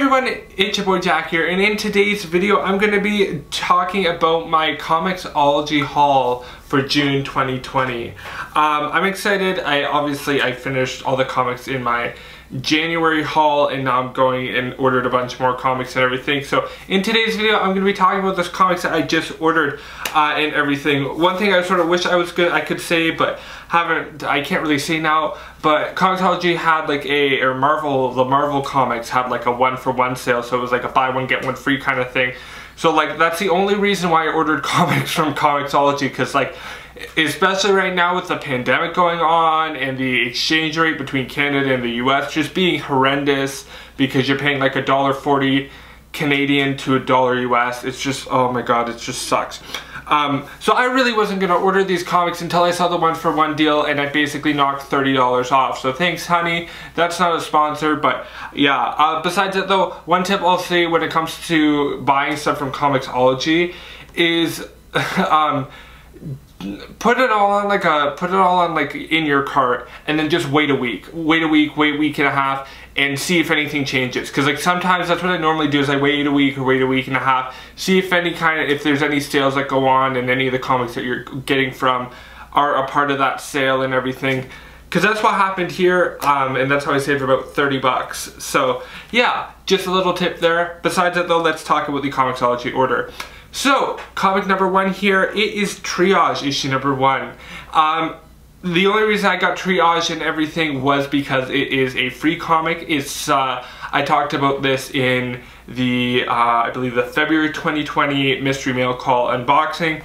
everyone, it's your boy Jack here, and in today's video I'm going to be talking about my Comixology haul for June 2020. I'm excited. I finished all the comics in my January haul, and now I'm going and ordered a bunch more comics and everything. So in today's video I'm going to be talking about this comics that I just ordered and everything. One thing I sort of wish I could say, but I can't really say now, but Comixology had like the Marvel comics had like a 1-for-1 sale, so it was like a buy one get one free kind of thing. So like that's the only reason why I ordered comics from Comixology, because like especially right now with the pandemic going on and the exchange rate between Canada and the US just being horrendous, because you're paying like $1.40 Canadian to $1 US. It's just, oh my god, it just sucks. So I really wasn't going to order these comics until I saw the 1-for-1 deal, and I basically knocked $30 off. So thanks, honey. That's not a sponsor, but yeah. Besides that though, one tip I'll say when it comes to buying stuff from Comixology is put it all on in your cart, and then just wait a week and a half, and see if anything changes. Because like sometimes that's what I normally do, is I wait a week and a half, see if if there's any sales that go on, and any of the comics that you're getting from are a part of that sale and everything. Because that's what happened here, and that's how I saved about 30 bucks. So yeah, just a little tip there. Besides that though, let's talk about the Comixology order. So, comic number 1 here, it is Triage, issue number 1. The only reason I got Triage and everything was because it is a free comic. It's, I talked about this in the, I believe the February 2020 Mystery Mail Call unboxing.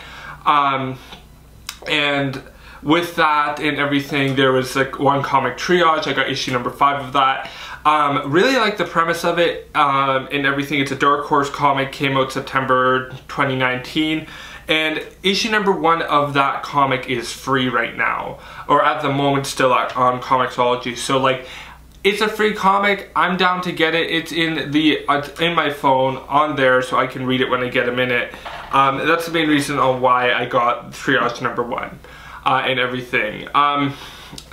And with that and everything, there was like one comic, Triage. I got issue number 5 of that. Really like the premise of it and everything. It's a Dark Horse comic, came out September 2019, and issue number 1 of that comic is free right now, or at the moment still on Comixology. So like, it's a free comic. I'm down to get it. It's in my phone on there, so I can read it when I get a minute. That's the main reason on why I got Triage number 1 and everything.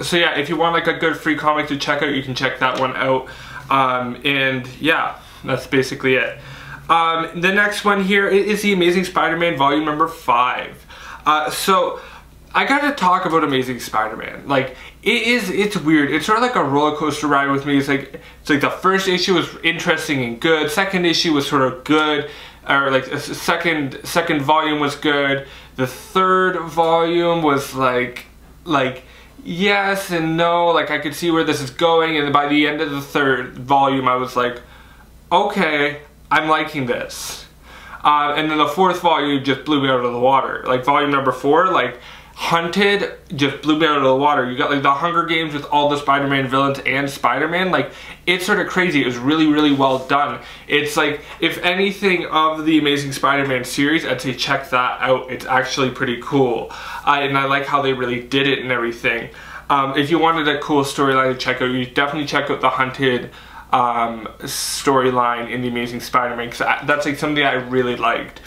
So yeah, if you want like a good free comic to check out, you can check that one out. And yeah, that's basically it. The next one here is the Amazing Spider-Man volume number 5. So I gotta talk about Amazing Spider-Man. Like, it's weird. It's sort of like a roller coaster ride with me. It's like the first issue was interesting and good. Second issue was sort of good, or like a second volume was good. The third volume was like yes and no, like I could see where this is going, and by the end of the third volume I was like, okay, I'm liking this. And then the fourth volume just blew me out of the water. Like volume number 4, like Hunted, just blew me out of the water. You got like the Hunger Games with all the Spider-Man villains and Spider-Man. Like, it's sort of crazy. It was really, really well done. It's like, if anything of the Amazing Spider-Man series, I'd say check that out. It's actually pretty cool. And I like how they really did it and everything. If you wanted a cool storyline to check out, you definitely check out the Hunted storyline in the Amazing Spider-Man, because that's like something I really liked.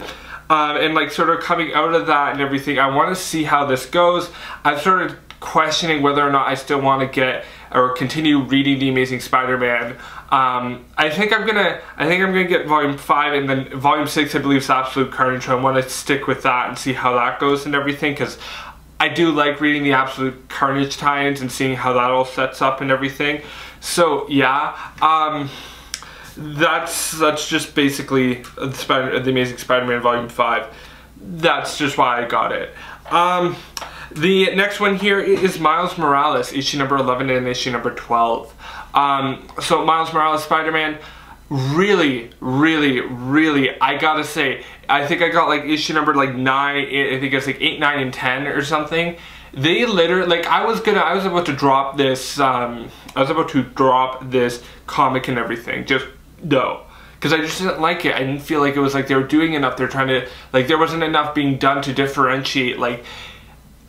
And like sort of coming out of that and everything, I want to see how this goes. I'm sort of questioning whether or not I still want to get or continue reading the Amazing Spider-Man. I think I'm gonna get volume 5, and then volume 6 I believe is Absolute Carnage. I want to stick with that and see how that goes and everything, because I do like reading the Absolute Carnage tie-ins and seeing how that all sets up and everything. So yeah. That's just basically the Amazing Spider-Man Volume 5. That's just why I got it. The next one here is Miles Morales, issue number 11 and issue number 12. So Miles Morales Spider-Man, really, I gotta say, I think I got like issue number like 9, I think it's like 8, 9, and 10 or something. They literally, like, I was about to drop this, comic and everything, just no, because I just didn't like it. I didn't feel like it was like they were doing enough. They're trying to, like, there wasn't enough being done to differentiate like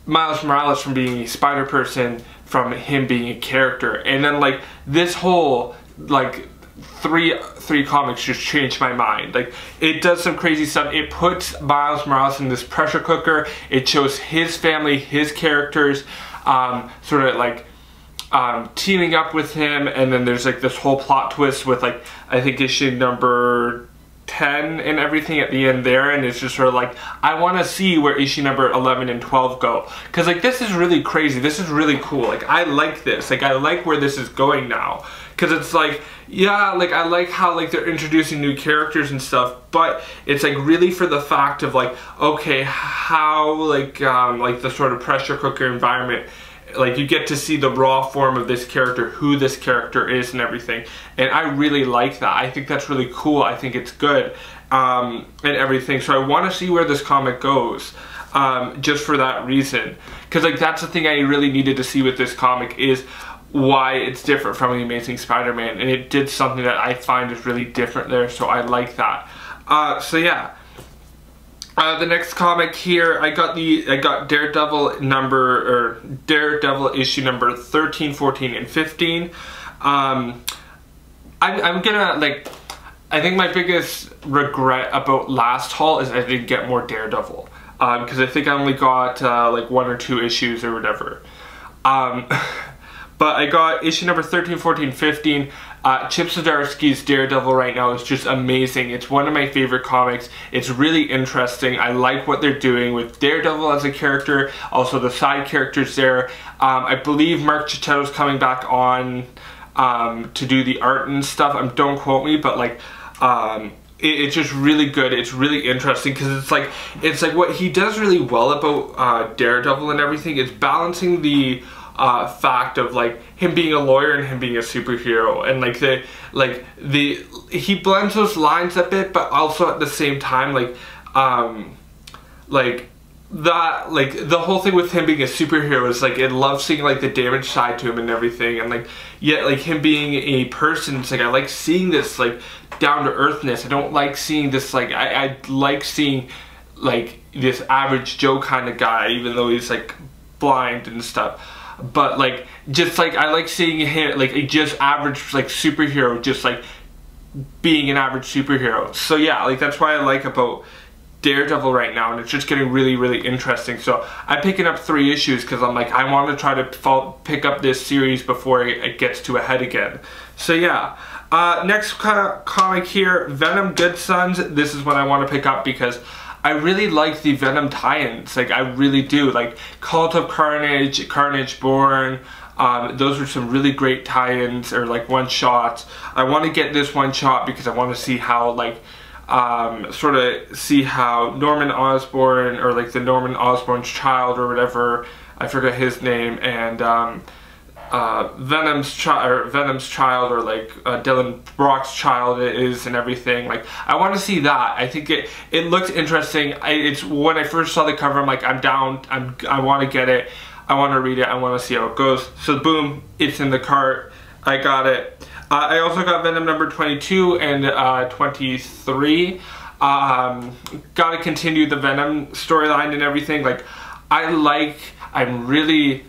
Miles Morales from being a Spider-Person from him being a character. And then like this whole like three comics just changed my mind. Like, it does some crazy stuff. It puts Miles Morales in this pressure cooker. It shows his family, his characters, sort of like teaming up with him, and then there's like this whole plot twist with like, I think issue number 10 and everything at the end there, and it's just sort of like, I want to see where issue number 11 and 12 go, because like this is really crazy, this is really cool, like I like this, like I like where this is going now, because it's like, yeah, like I like how like they're introducing new characters and stuff, but it's like really for the fact of like, okay, how like the sort of pressure cooker environment, like you get to see the raw form of this character, who this character is and everything, and I really like that. I think that's really cool. I think it's good and everything, so I want to see where this comic goes, just for that reason, because like that's the thing I really needed to see with this comic, is why it's different from The Amazing Spider-Man, and it did something that I find is really different there, so I like that. So yeah. The next comic here, I got Daredevil Daredevil issue number 13, 14, and 15. I'm gonna like, I think my biggest regret about last haul is I didn't get more Daredevil, because I think I only got like 1 or 2 issues or whatever. But I got issue number 13, 14, 15. Chip Zdarsky's Daredevil right now is just amazing. It's one of my favorite comics. It's really interesting. I like what they're doing with Daredevil as a character, also the side characters there. I believe Mark Cicchetto's coming back on to do the art and stuff. Don't quote me, but like it's just really good. It's really interesting, because it's like what he does really well about Daredevil and everything is balancing the fact of like him being a lawyer and him being a superhero, and he blends those lines a bit, but also at the same time the whole thing with him being a superhero is like, I love seeing like the damage side to him and everything, and like yet like him being a person, it's like I like seeing this like down to earthness. I don't like seeing this like I like seeing like this average Joe kind of guy, even though he's like blind and stuff. But like, just like I like seeing him like a just average like superhero, just like being an average superhero. So yeah, like that's why I like about Daredevil right now, and it's just getting really, really interesting. So I'm picking up 3 issues because I'm like, I want to try to pick up this series before it gets to a head again. So yeah. Next comic here, Venom Good Sons. This is what I want to pick up because I really like the Venom tie-ins, like I really do. Like Cult of Carnage, Carnage Born, those are some really great tie-ins, or like one-shots. I want to get this one-shot because I want to see how like, sort of see how Norman Osborn, or like the Norman Osborn's child or whatever, I forget his name, and Venom's child, or like Dylan Brock's child is, and everything. Like I want to see that. I think it looks interesting. It's when I first saw the cover, I'm like, I'm down. I want to get it. I want to read it. I want to see how it goes. So boom, it's in the cart. I got it. I also got Venom number 22 and 23. Got to continue the Venom storyline and everything. Like I'm really.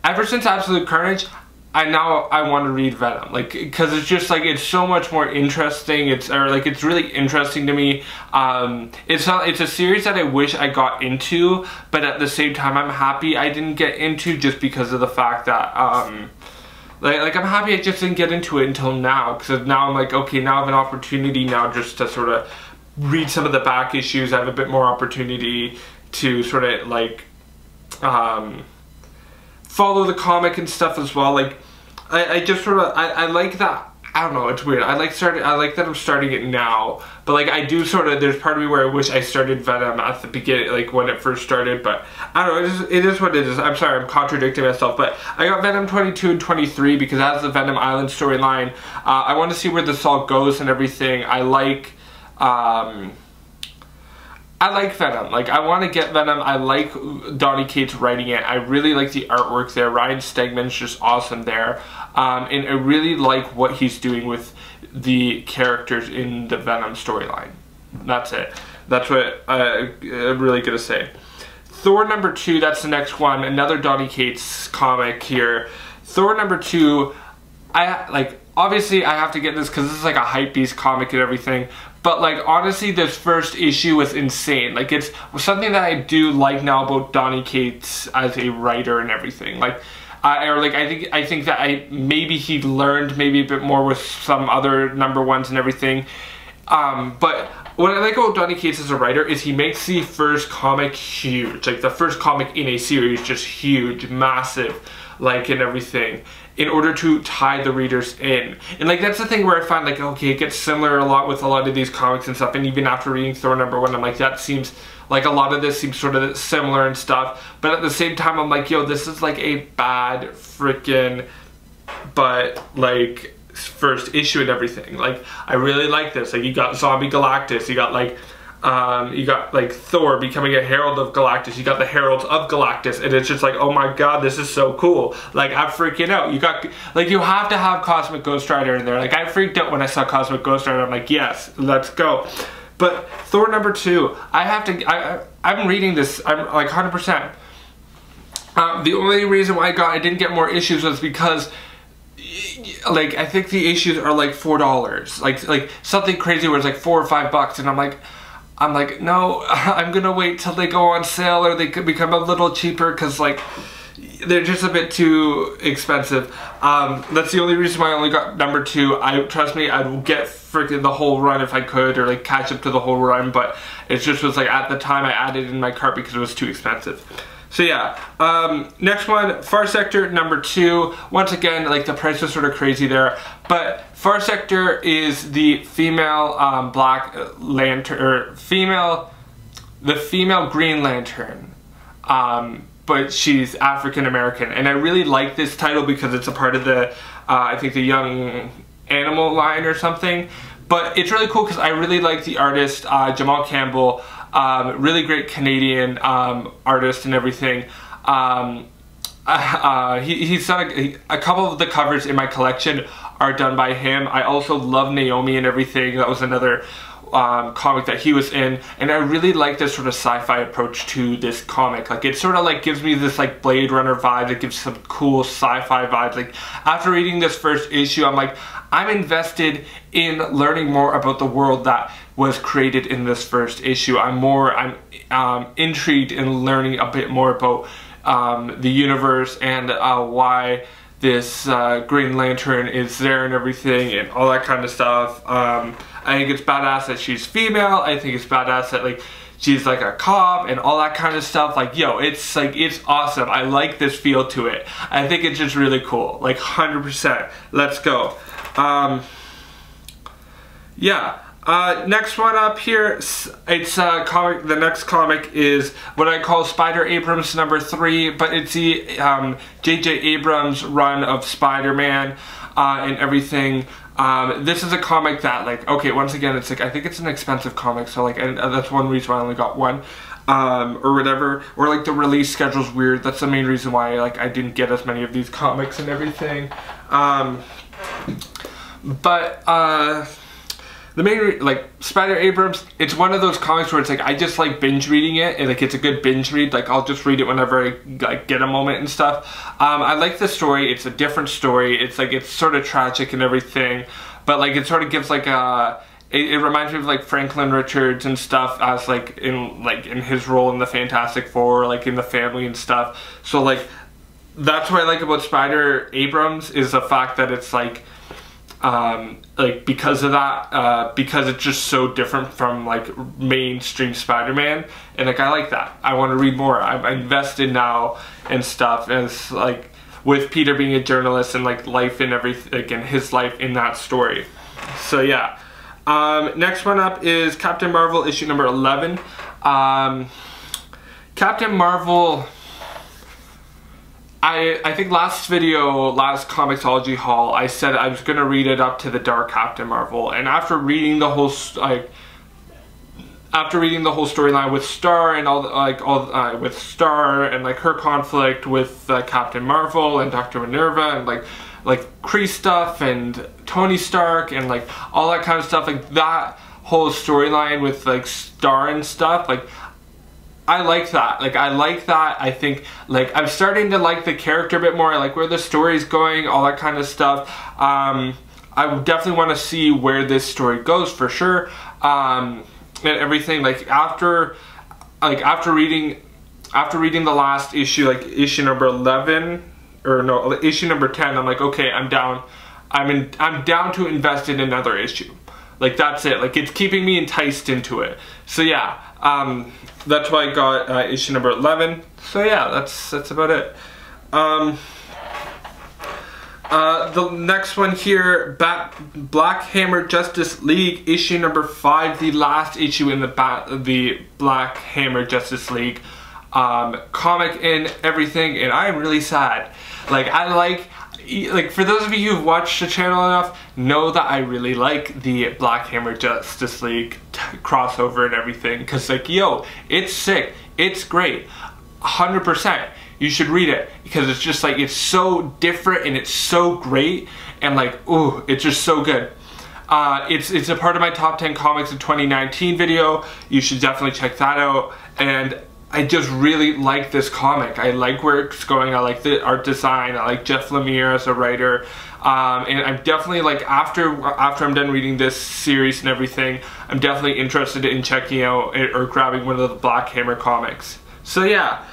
Ever since Absolute Carnage, I want to read Venom, like, because it's just like, it's so much more interesting. It's really interesting to me. It's a series that I wish I got into, but at the same time I'm happy I didn't get into, just because of the fact that like I'm happy I just didn't get into it until now, because now I'm like, okay, now I have an opportunity now just to sort of read some of the back issues. I have a bit more opportunity to sort of like follow the comic and stuff as well. Like I just sort of I like that. I don't know, it's weird. I like that I'm starting it now, but like I do sort of, there's part of me where I wish I started Venom at the beginning, like when it first started, but I don't know, it is what it is. I'm sorry, I'm contradicting myself, but I got Venom 22 and 23 because that's the Venom Island storyline. I want to see where this all goes and everything. I like Venom. Like, I want to get Venom. I like Donny Cates writing it. I really like the artwork there. Ryan Stegman's just awesome there. And I really like what he's doing with the characters in the Venom storyline. That's it. That's what I'm really going to say. Thor number 2, that's the next one. Another Donny Cates comic here. Thor number 2, obviously I have to get this because this is like a hypebeast comic and everything, but like honestly this first issue was insane. Like it's something that I do like now about Donny Cates as a writer and everything. Like or like I think that maybe he learned maybe a bit more with some other #1s and everything. But what I like about Donny Cates as a writer is he makes the first comic huge. Like the first comic in a series just huge, massive, like, and everything, in order to tie the readers in. And like that's the thing where I find like, okay, it gets similar a lot with a lot of these comics and stuff, and even after reading Thor #1, I'm like, that seems like a lot of this seems sort of similar and stuff, but at the same time I'm like, yo, this is like a bad freaking but like first issue and everything. Like I really like this. Like you got Zombie Galactus, you got like Thor becoming a Herald of Galactus, you got the Heralds of Galactus, and it's just like, oh my god, this is so cool. Like I'm freaking out. You got, like, you have to have Cosmic Ghost Rider in there. Like I freaked out when I saw Cosmic Ghost Rider. I'm like, yes, let's go. But Thor #2, I'm reading this, I'm like 100%. The only reason why I didn't get more issues was because like I think the issues are like $4, like something crazy where it's like $4 or $5, and I'm like, no, I'm gonna wait till they go on sale or they could become a little cheaper, because like they're just a bit too expensive. That's the only reason why I only got #2. Trust me, I will get freaking the whole run if I could, or like catch up to the whole run, but it just was like at the time I added it in my cart because it was too expensive. So yeah, next one, FarSector #2. Once again, like the price was sort of crazy there, but FarSector is the female Black Lantern, or the female Green Lantern, but she's African American, and I really like this title because it's a part of the, I think the Young Animal line or something. But it's really cool because I really like the artist, Jamal Campbell. Really great Canadian artist and everything. He's done a couple of the covers in my collection are done by him. I also love Naomi and everything. That was another comic that he was in, and I really like this sort of sci-fi approach to this comic. Like it sort of like gives me this like Blade Runner vibe. It gives some cool sci-fi vibes. Like after reading this first issue, I'm like, I'm invested in learning more about the world that was created in this first issue. I'm intrigued in learning a bit more about the universe and why this Green Lantern is there and everything and all that kind of stuff. I think it's badass that she's female. I think it's badass that like she's like a cop and all that kind of stuff. Like, yo, it's like, it's awesome. I like this feel to it. I think it's just really cool. Like 100%. Let's go. Yeah. Next one up here, it's a comic. The next comic is what I call Spider Abrams #3, but it's the J.J. Abrams run of Spider-Man and everything. This is a comic that, like, okay, once again, it's like, I think it's an expensive comic, so like, and that's one reason why I only got one, or whatever, or like the release schedule's weird. That's the main reason why like I didn't get as many of these comics and everything. The main, like, Spider Abrams, it's one of those comics where it's like, I just like binge reading it, and like it's a good binge read. Like I'll just read it whenever I like get a moment and stuff. I like the story. It's a different story. It's like, it's sort of tragic and everything, but like it sort of gives like a, it reminds me of like Franklin Richards and stuff as like in his role in the Fantastic Four, like in the family and stuff. So like that's what I like about Spider Abrams, is the fact that it's like because of that, because it's just so different from like mainstream Spider-Man, and like I like that. I want to read more. I'm invested now and stuff, and it's like with Peter being a journalist and like life and everything, like, and his life in that story. So yeah. Next one up is Captain Marvel issue #11. Captain Marvel, I think last Comixology haul, I said I was gonna read it up to the Dark Captain Marvel, and after reading the whole storyline with Star and with Star and like her conflict with Captain Marvel and Dr. Minerva and like Kree stuff and Tony Stark and like all that kind of stuff, like that whole storyline with like Star and stuff, like I like that. Like I like that. I think like I'm starting to like the character a bit more. I like where the story's going, all that kind of stuff. I definitely want to see where this story goes for sure, and everything. Like after reading the last issue, like issue number 11, or no, issue number 10, I'm like, okay, I'm down. I'm down to invest in another issue. Like that's it. Like it's keeping me enticed into it. So yeah, that's why I got issue number 11. So yeah, that's about it. The next one here, Black Hammer Justice League issue number 5, the last issue in the Black Hammer Justice League comic and everything, and I am really sad. Like for those of you who've watched the channel enough, know that I really like the Black Hammer Justice League crossover and everything, because like, yo, it's sick, it's great, 100%. You should read it, because it's just like, it's so different and it's so great, and like, ooh, it's just so good. It's a part of my top 10 comics of 2019 video. You should definitely check that out. And I just really like this comic. I like where it's going. I like the art design. I like Jeff Lemire as a writer. And I'm definitely like, after I'm done reading this series and everything, I'm definitely interested in checking out or grabbing one of the Black Hammer comics. So yeah.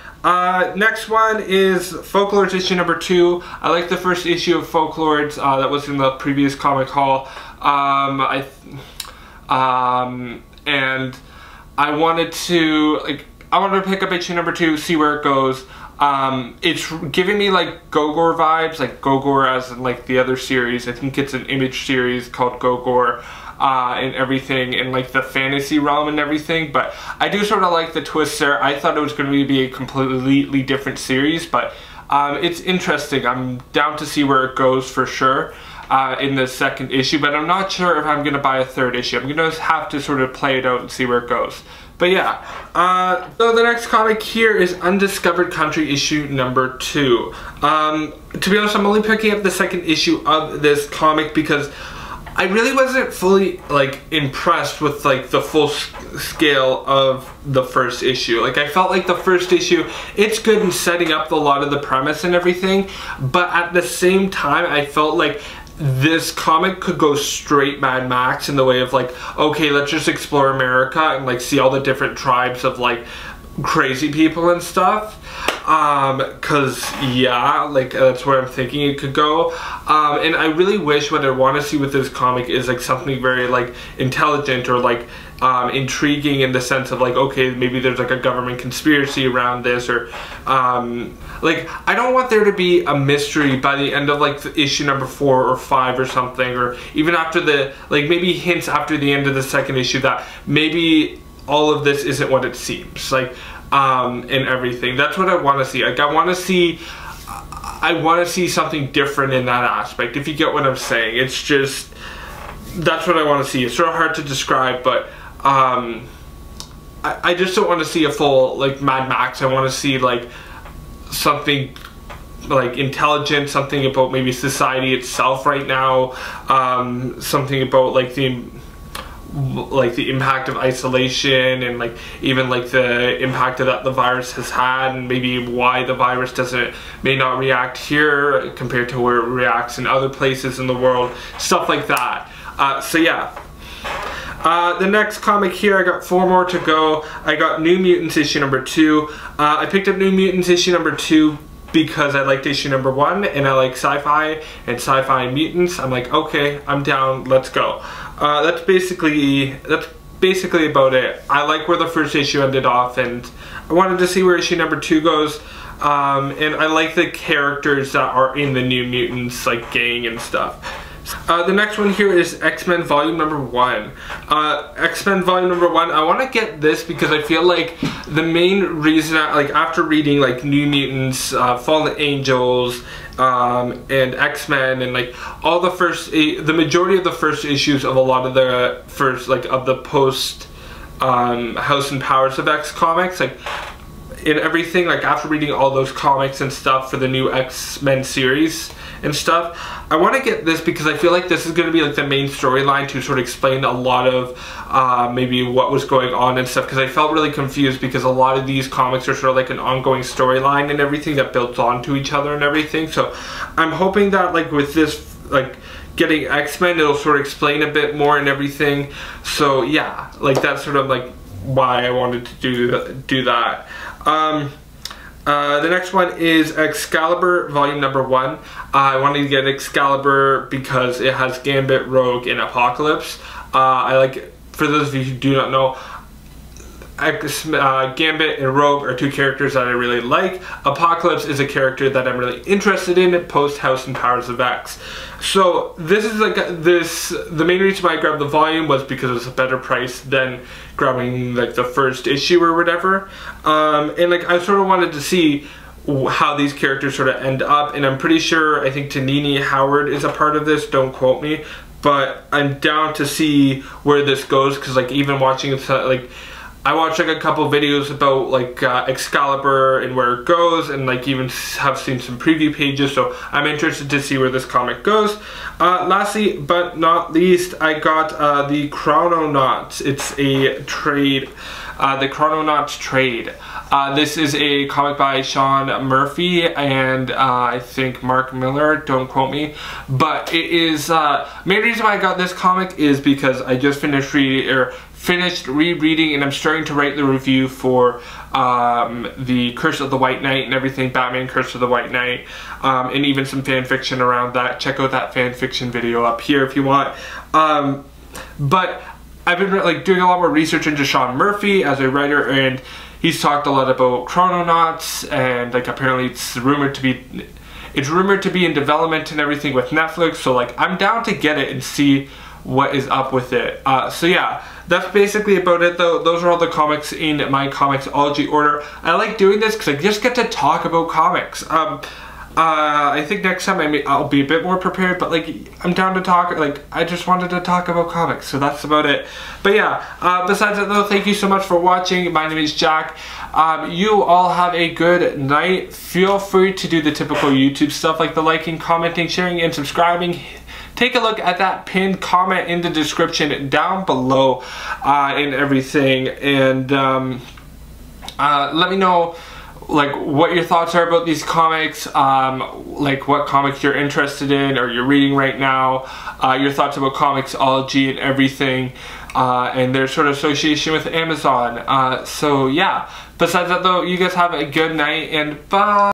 Next one is Folklords issue number 2. I like the first issue of Folklords that was in the previous comic haul. And I wanted to pick up issue number 2, see where it goes. It's giving me like Gogor vibes, like Gogor as in like the other series. I think it's an Image series called Gogor. And everything in like the fantasy realm and everything, but I do sort of like the twist there. I thought it was going to be a completely different series, but it's interesting. I'm down to see where it goes for sure in the second issue, but I'm not sure if I'm going to buy a third issue. I'm going to have to sort of play it out and see where it goes. But yeah, so the next comic here is Undiscovered Country issue number 2. To be honest, I'm only picking up the second issue of this comic because I really wasn't fully like impressed with like the full scale of the first issue. Like I felt like the first issue, it's good in setting up a lot of the premise and everything, but at the same time I felt like this comic could go straight Mad Max in the way of like, okay, let's just explore America and like see all the different tribes of like crazy people and stuff. Cause yeah, like that's where I'm thinking it could go. And I really wish, what I want to see with this comic is like something very like intelligent or like intriguing in the sense of like, okay, maybe there's like a government conspiracy around this, or like I don't want there to be a mystery by the end of like the issue number 4 or 5 or something, or even after the like maybe hints after the end of the second issue that maybe all of this isn't what it seems like. And everything. That's what I want to see. Like I want to see something different in that aspect, if you get what I'm saying. It's just, that's what I want to see. It's sort of hard to describe, but I just don't want to see a full like Mad Max. I want to see like something like intelligent, something about maybe society itself right now, something about like the impact of isolation, and like even like the impact that the virus has had, and maybe why the virus may not react here compared to where it reacts in other places in the world, stuff like that. So yeah. The next comic here, I got 4 more to go. I got New Mutants issue number 2. I picked up New Mutants issue number 2 because I liked issue number 1 and I like sci-fi and mutants. I'm like, okay, I'm down, let's go. That's basically about it. I like where the first issue ended off, and I wanted to see where issue number 2 goes. And I like the characters that are in the New Mutants like gang and stuff. The next one here is X-Men volume number 1. X-Men volume number 1, I want to get this because I feel like the main reason, like after reading like New Mutants, Fallen Angels, and X-Men, and like all the majority of the first issues of a lot of the first, like of the post House and Powers of X comics, like in everything, like after reading all those comics and stuff for the new X-Men series and stuff, I want to get this because I feel like this is going to be like the main storyline to sort of explain a lot of maybe what was going on and stuff, because I felt really confused because a lot of these comics are sort of like an ongoing storyline and everything that builds onto each other and everything. So I'm hoping that like with this like getting X-Men, it'll sort of explain a bit more and everything. So yeah, like that's sort of like why I wanted to do that. The next one is Excalibur Volume number 1. I wanted to get Excalibur because it has Gambit, Rogue, and Apocalypse. For those of you who do not know, Gambit and Rogue are 2 characters that I really like. Apocalypse is a character that I'm really interested in post House and Powers of X. So this is like the main reason why I grabbed the volume was because it was a better price than grabbing like the first issue or whatever. And like I sort of wanted to see how these characters sort of end up, and I'm pretty sure, I think Tanini Howard is a part of this, don't quote me, but I'm down to see where this goes, because like even watching it, like I watched like a couple videos about like Excalibur and where it goes, and like even have seen some preview pages, so I'm interested to see where this comic goes. Lastly but not least, I got the Chrononauts. It's a trade, the Chrononauts trade. This is a comic by Sean Murphy and I think Mark Miller, don't quote me, but it is, main reason why I got this comic is because I just finished rereading and I'm starting to write the review for the Curse of the White Knight and everything, Batman Curse of the White Knight, and even some fan fiction around that. Check out that fan fiction video up here if you want. But I've been like doing a lot more research into Sean Murphy as a writer, and he's talked a lot about Chrononauts, and like apparently it's rumored to be in development and everything with Netflix, so like I'm down to get it and see what is up with it. So yeah, that's basically about it though. Those are all the comics in my Comixology order. I like doing this because I just get to talk about comics. I think next time I'll be a bit more prepared, but like I'm down to talk, like I just wanted to talk about comics, so that's about it. But yeah, besides that though, thank you so much for watching. My name is Jack. You all have a good night. Feel free to do the typical YouTube stuff like the liking, commenting, sharing, and subscribing. Take a look at that pinned comment in the description down below and everything, and let me know like what your thoughts are about these comics, like what comics you're interested in or you're reading right now, your thoughts about Comixology and everything, and their sort of association with Amazon. So yeah, besides that though, you guys have a good night and bye.